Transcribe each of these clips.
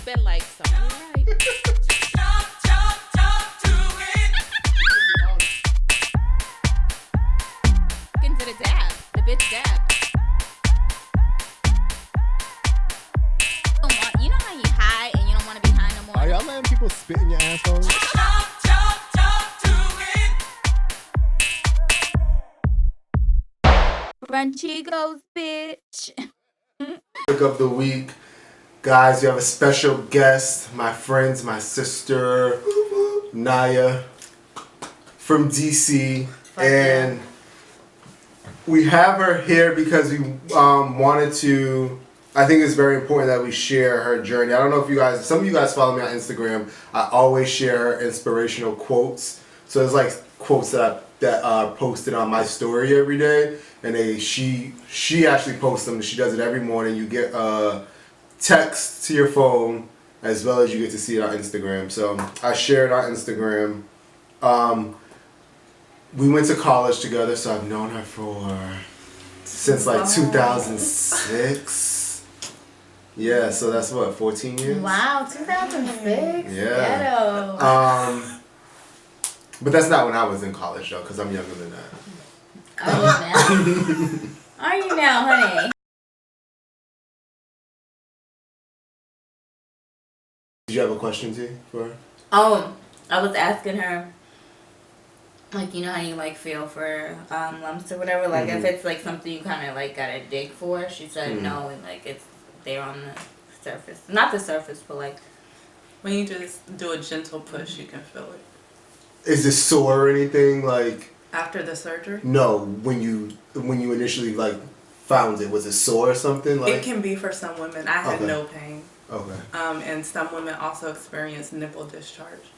spit like somebody right. Into the dab. The bitch dab. You know how you high and you don't want to be high no more? Are y'all letting people spit in your asshole? Brunchigos, bitch. Pick of the week. Guys, we have a special guest. My friends, my sister, Naya from DC. And we have her here because we wanted to... I think it's very important that we share her journey. I don't know if you guys... Some of you guys follow me on Instagram. I always share her inspirational quotes. So it's like quotes that are posted on my story every day. And she actually posts them. She does it every morning. You get a text to your phone as well as you get to see it on Instagram. So I share it on Instagram. We went to college together, so I've known her since like 2006. Yeah, so that's what, 14 years? Wow, 2006? Yeah. Ghetto. But that's not when I was in college though, because I'm younger than that. Are you now? Are you now, honey? Did you have a question, T, for her? Oh, I was asking her, like, you know how you, like, feel for lumps or whatever? Like, if it's, like, something you kind of, like, gotta dig for. She said no, and, like, it's there on the surface. Not the surface, but, like... When you just do a gentle push, you can feel it. Is it sore or anything, like... After the surgery? No, when you initially, like, found it, was it sore or something? Like, It can be for some women. I had no pain. Okay. And some women also experience nipple discharge.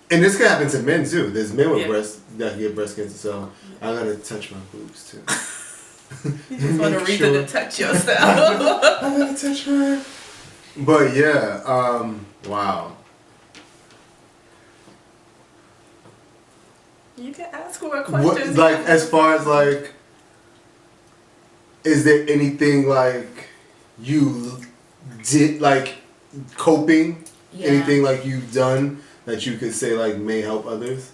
And this can happen to men too. There's men with breast that get breast cancer, so I gotta touch my boobs too. You just want a reason to touch yourself. I gotta touch her. But yeah, wow. You can ask more questions. Like, as far as like, is there anything like you did, like coping? Yeah. Anything like you've done that you could say like may help others?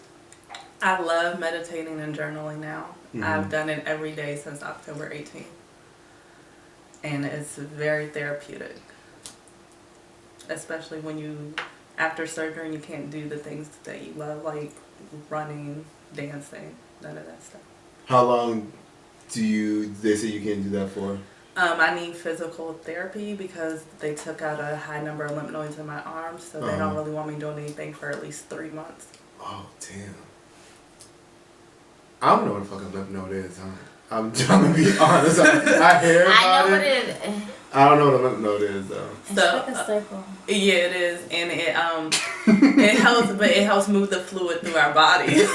I love meditating and journaling now. I've done it every day since October 18th. And it's very therapeutic. Especially when after surgery, you can't do the things that you love, like running, dancing, none of that stuff. How long they say you can't do that for? I need physical therapy because they took out a high number of lymph nodes in my arms, so they don't really want me doing anything for at least 3 months. Oh, damn. I don't know what a fucking lymph node is, huh? I'm gonna be honest. I hear about I know what it is. I don't know what a lymph node is, though. It's like a circle. Yeah, it is, and it helps move the fluid through our body.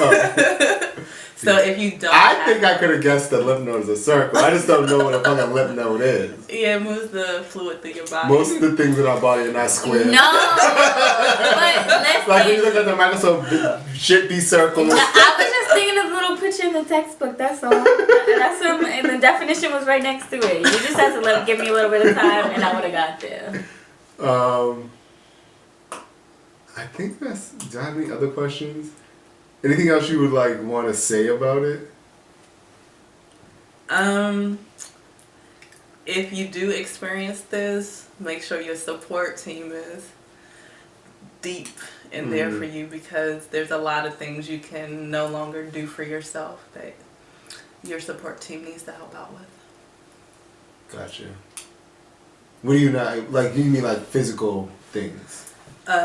So if you don't, I think I could have guessed the lymph node is a circle. I just don't know what a fucking lymph node is. Yeah, it moves the fluid through your body. Most of the things in our body are not square. No, but listen. Like when you look at the microscope, shit be circles. I was just thinking of the little picture in the textbook. That's all. And the definition was right next to it. You just had to give me a little bit of time, and I would have got there. I think that's. Do I have any other questions? Anything else you would like want to say about it? If you do experience this, make sure your support team is deep in there for you, because there's a lot of things you can no longer do for yourself that your support team needs to help out with. Gotcha. What do you not like? You mean like physical things?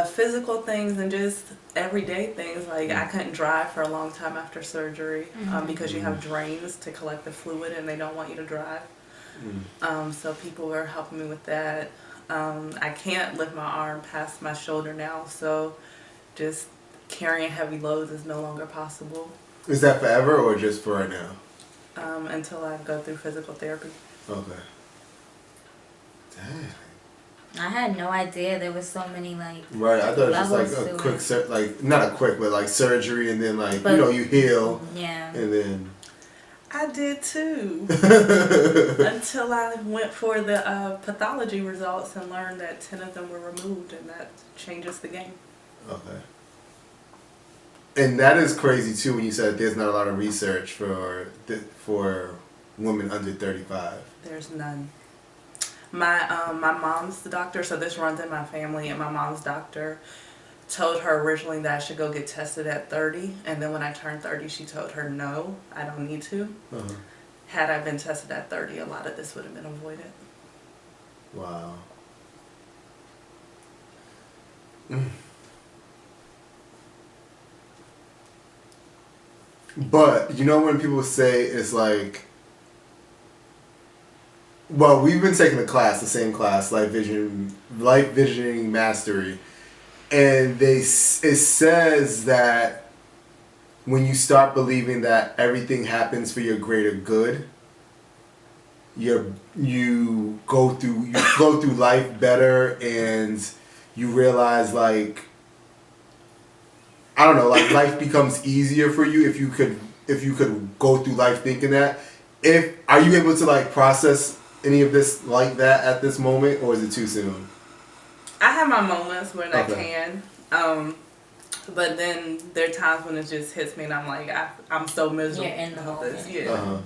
Physical things and just everyday things. Like I couldn't drive for a long time after surgery because you have drains to collect the fluid and they don't want you to drive. So people were helping me with that. I can't lift my arm past my shoulder now, so just carrying heavy loads is no longer possible. Is that forever or just for right now? Until I go through physical therapy. Okay. Dang. I had no idea there was so many like. Right, I thought it was just like a quick, like not a quick, but like surgery, and then like you heal. Yeah. And then. I did too. Until I went for the pathology results and learned that 10 of them were removed, and that changes the game. Okay. And that is crazy too when you said there's not a lot of research for women under 35. There's none. My mom's the doctor, so this runs in my family, and my mom's doctor told her originally that I should go get tested at 30, and then when I turned 30 she told her no, I don't need to. Had I been tested at 30, a lot of this would have been avoided. Wow. But you know when people say it's like, well, we've been taking the same class, life visioning mastery, and it says that when you start believing that everything happens for your greater good, you flow through life better, and you realize, like, I don't know, like life becomes easier for you if you could go through life thinking that. Are you able to like process any of this like that at this moment, or is it too soon? I have my moments when I can, but then there are times when it just hits me and I'm like, I'm so miserable. You're in the moment. Yeah.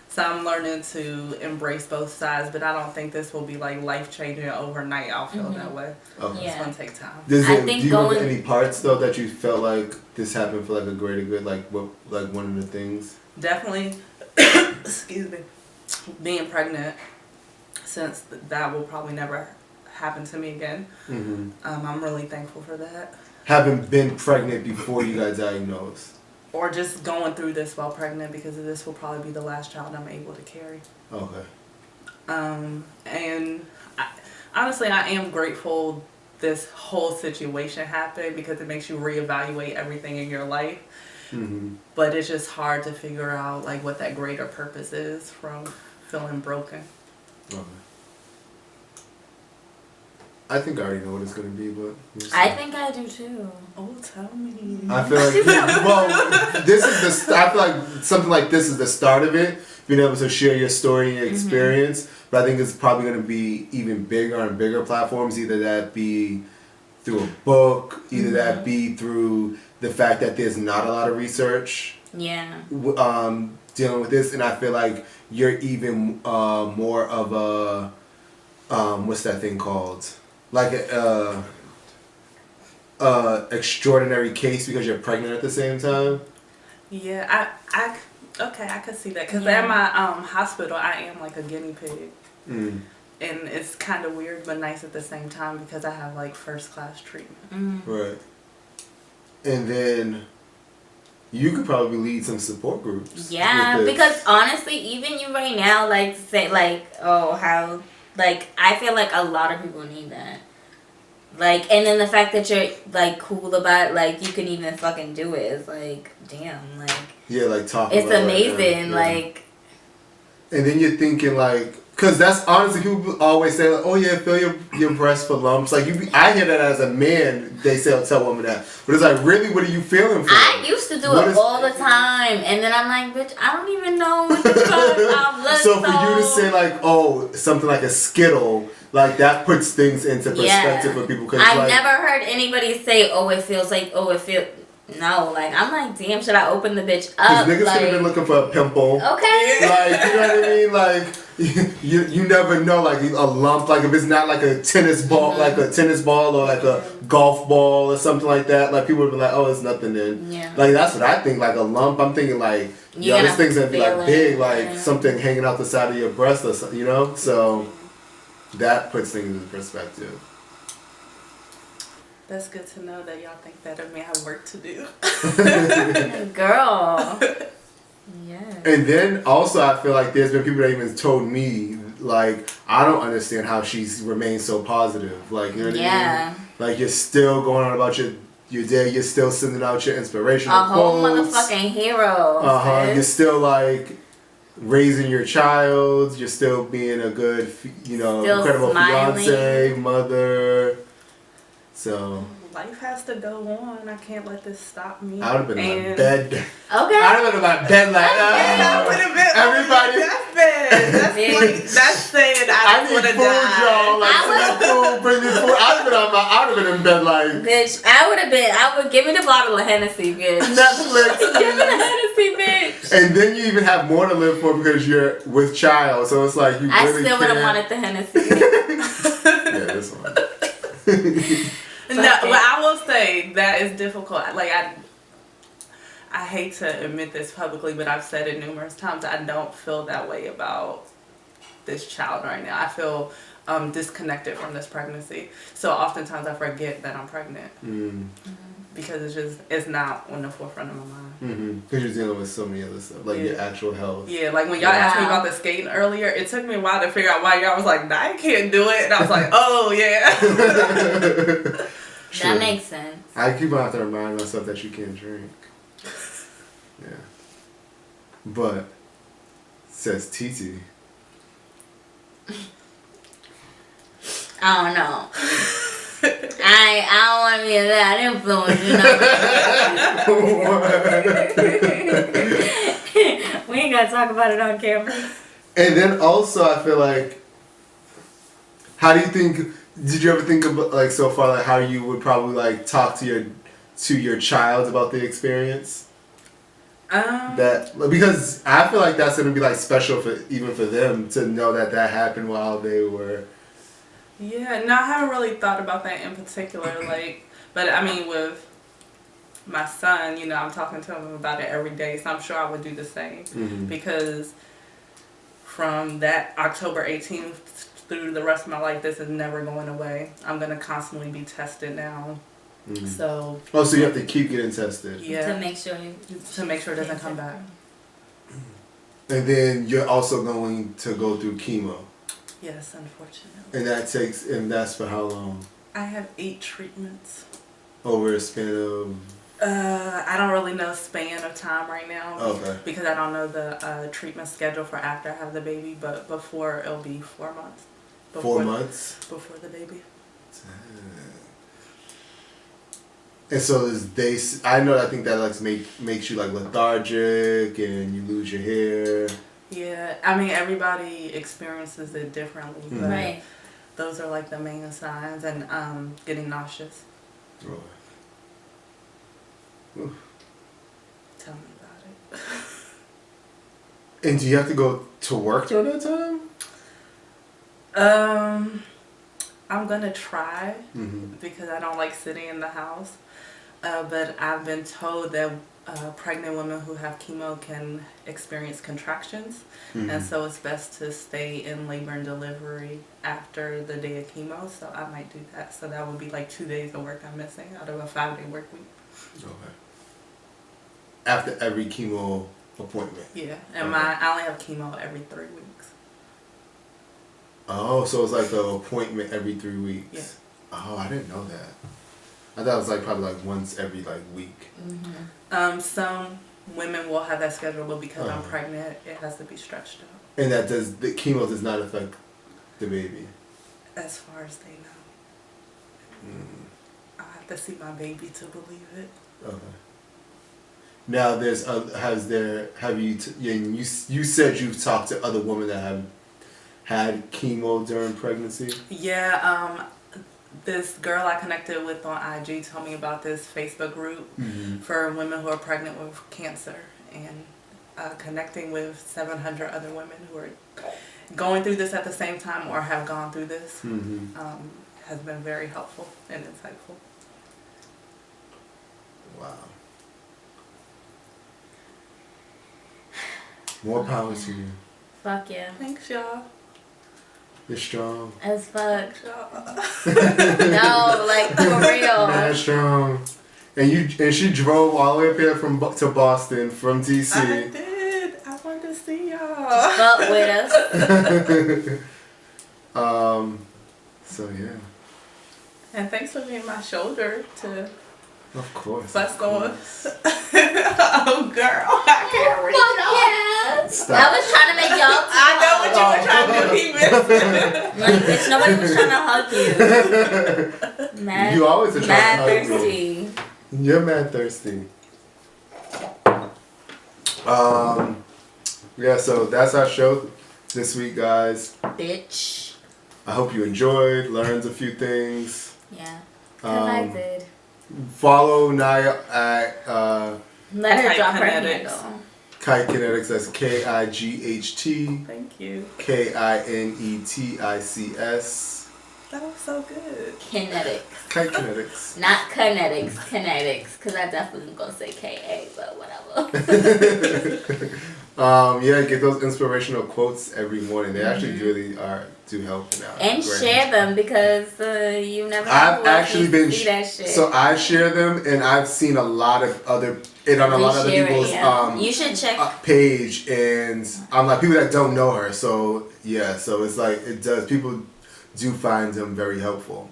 So I'm learning to embrace both sides, but I don't think this will be like life changing overnight. I'll feel that way. Okay. It's gonna take time. Do you remember any parts though that you felt like this happened for like a greater good? Like what? Like one of the things? Definitely. Excuse me. Being pregnant, since that will probably never happen to me again. I'm really thankful for that. Having been pregnant before you got diagnosed. Or just going through this while pregnant, because this will probably be the last child I'm able to carry. Okay. And honestly, I am grateful this whole situation happened, because it makes you reevaluate everything in your life. But it's just hard to figure out like what that greater purpose is from feeling broken. Okay. I think I already know what it's gonna be, but I think I do too. Oh, tell me. I feel like this is the. I feel like something like this is the start of it. Being able to share your story and your experience, but I think it's probably gonna be even bigger on bigger platforms. Either that be through a book, either that be through the fact that there's not a lot of research. Yeah. Dealing with this, and I feel like you're even more of a what's that thing called? Like a extraordinary case because you're pregnant at the same time. Yeah, I could see that, because at my hospital I am like a guinea pig, and it's kind of weird but nice at the same time, because I have like first class treatment. Right. And then you could probably lead some support groups. Yeah, because honestly, even you right now, like say like, oh how. Like, I feel like a lot of people need that. Like, and then the fact that you're, like, cool about it, like, you can even fucking do it is, like, damn, like... Yeah, like, talk it's about amazing, it, like... And then you're thinking, like... Because that's honestly, people always say, like, oh, yeah, feel your breast for lumps. Like, I hear that as a man, they tell women that. But it's like, really, what are you feeling for? I used to do it all the time. And then I'm like, bitch, I don't even know what the fuck. So for you to say, like, oh, something like a Skittle, like, that puts things into perspective for people. Cause I've never heard anybody say, oh, it feels like, no, like, I'm like, damn, should I open the bitch up? Because niggas could have been looking for a pimple. Okay. Like, you know what I mean? Like, you never know, like, a lump, like, if it's not like a tennis ball, like a tennis ball or like a golf ball or something like that, like, people would be like, oh, it's nothing then. Yeah. Like, that's what I think, like, a lump, I'm thinking, like, yo, this thing's gonna be, like, big, like, something hanging out the side of your breast or something, you know? So, that puts things into perspective. That's good to know that y'all think that of me. I have work to do. Girl. Yeah. And then also I feel like there's been people that even told me, like, I don't understand how she's remained so positive. Like, you know what I mean? Like, you're still going on about your day, you're still sending out your inspirational quotes. A whole motherfucking hero. You're still like raising your child, you're still being a good, you know, still incredible smiling. fiance, mother. So life has to go on. I can't let this stop me. I would have been in my bed. Okay. I would have been in my bed like, I would have been everybody. That's saying I need would have food, y'all. died. Like, send me food, bring me food. I would have been in bed like, Bitch, I would give me the bottle of Hennessy, bitch. Netflix. Give me the Hennessy, bitch. And then you even have more to live for because you're with child. So it's like you I really still would have can't. wanted the Hennessy. Yeah, this one. No, but I will say that is difficult. Like I hate to admit this publicly, but I've said it numerous times. I don't feel that way about this child right now. I feel disconnected from this pregnancy. So oftentimes I forget that I'm pregnant because it's not on the forefront of my mind. Because you're dealing with so many other stuff, like your actual health. Yeah, like when y'all asked me about the skating earlier, it took me a while to figure out why y'all was like, nah, I can't do it. And I was like, oh, yeah. That makes sense. I keep on having to remind myself that you can't drink. Yeah. But, says Titi. I don't know. I don't want to be that influence, you know. We ain't got to talk about it on camera. And then also, I feel like, how do you think, did you ever think about, like, so far, like, how you would probably, like, talk to your child about the experience? Because I feel like that's going to be, like, special even for them to know that happened while they were... Yeah, no, I haven't really thought about that in particular, like, but I mean, with my son, you know, I'm talking to him about it every day, so I'm sure I would do the same, because from that October 18th through the rest of my life, this is never going away. I'm going to constantly be tested now, so... Oh, so you have to keep getting tested. Yeah. To make sure it doesn't come back. And then you're also going to go through chemo. Yes, unfortunately. And that's for how long? I have 8 treatments. Over a span of... I don't really know span of time right now. Okay. Because I don't know the treatment schedule for after I have the baby, but before it'll be 4 months. 4 months? Before the baby. And so I think that like makes you like lethargic and you lose your hair. Yeah, I mean everybody experiences it differently, but Right. those are like the main signs, and getting nauseous. Oh. Tell me about it. And do you have to go to work during that time? I'm gonna try because I don't like sitting in the house. But I've been told that pregnant women who have chemo can experience contractions, and so it's best to stay in labor and delivery after the day of chemo. So I might do that. So that would be like 2 days of work I'm missing out of a 5-day work week. Okay. After every chemo appointment. Yeah, and I only have chemo every 3 weeks. Oh, so it's like an appointment every 3 weeks. Yeah. Oh, I didn't know that. I thought it was like probably like once every like week. Some women will have that schedule, but because I'm pregnant, it has to be stretched out. And the chemo does not affect the baby. As far as they know. I have to see my baby to believe it. Okay. Now you said you've talked to other women that have had chemo during pregnancy? Yeah, this girl I connected with on IG told me about this Facebook group for women who are pregnant with cancer, and connecting with 700 other women who are going through this at the same time or have gone through this has been very helpful and insightful. Wow. More power to you. Fuck yeah. Thanks, y'all. You're strong. As fuck. Y'all. No, like for real. Mad strong. And she drove all the way up here to Boston from DC. I did. I wanted to see y'all. Fuck with us. So yeah. And thanks for being my shoulder to Of course. bust on. Oh, girl. I can't reach y'all. Stop. I was trying to make y'all I know what you were trying to do. He missed it. like, bitch, nobody was trying to hug you. Mad, You always are trying mad to hug me. thirsty. You're mad thirsty. Yeah, so that's our show this week, guys. Bitch. I hope you enjoyed, learned a few things. Yeah. Cause I did. Follow Naya at Let her Kite drop her Kinetics. handle. Kite Kinetics. That's KIGHT Thank you. KINETICS. That was so good. Kinetics. Kite Kinetics. Not kinetics, kinetics. Cause I definitely gonna say KA, but whatever. Yeah, get those inspirational quotes every morning. They actually really do help now. And share them because you never know I've who else actually needs been to see that shit. so I share them, and I've seen a lot of other on a lot of other Reshare it, people's yeah. You should check. page, and like people that don't know her. So yeah, so it's like it does. People do find them very helpful,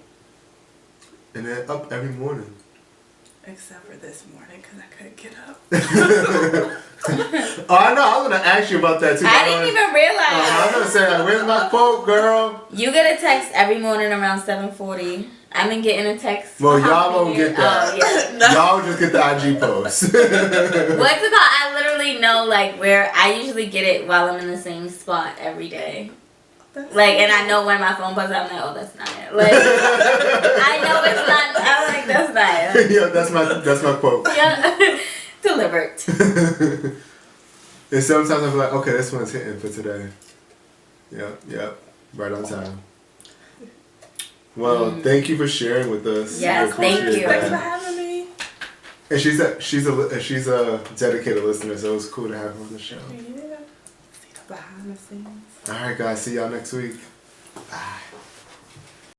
and they're up every morning. Except for this morning because I couldn't get up. Oh, I know. I was gonna ask you about that too. I didn't even realize. I was gonna say, like, where's my quote, girl? You get a text every morning around 7:40. I've been getting a text. Well, y'all won't get that. Oh, yeah. Y'all just get the IG post. What's it called? I literally know like where I usually get it while I'm in the same spot every day. Like, and I know when my phone buzzes, I'm like, oh, that's not it. Like, I know it's not. I'm like, that's not it. Yeah, that's my quote. Yeah, delivered. And sometimes I'm like, okay, this one's hitting for today. Yep, right on time. Well, thank you for sharing with us. Yes, thank you. Thanks for having me. And she's a dedicated listener, so it was cool to have her on the show. Yeah. See the behind the scenes. All right, guys, see y'all next week. Bye.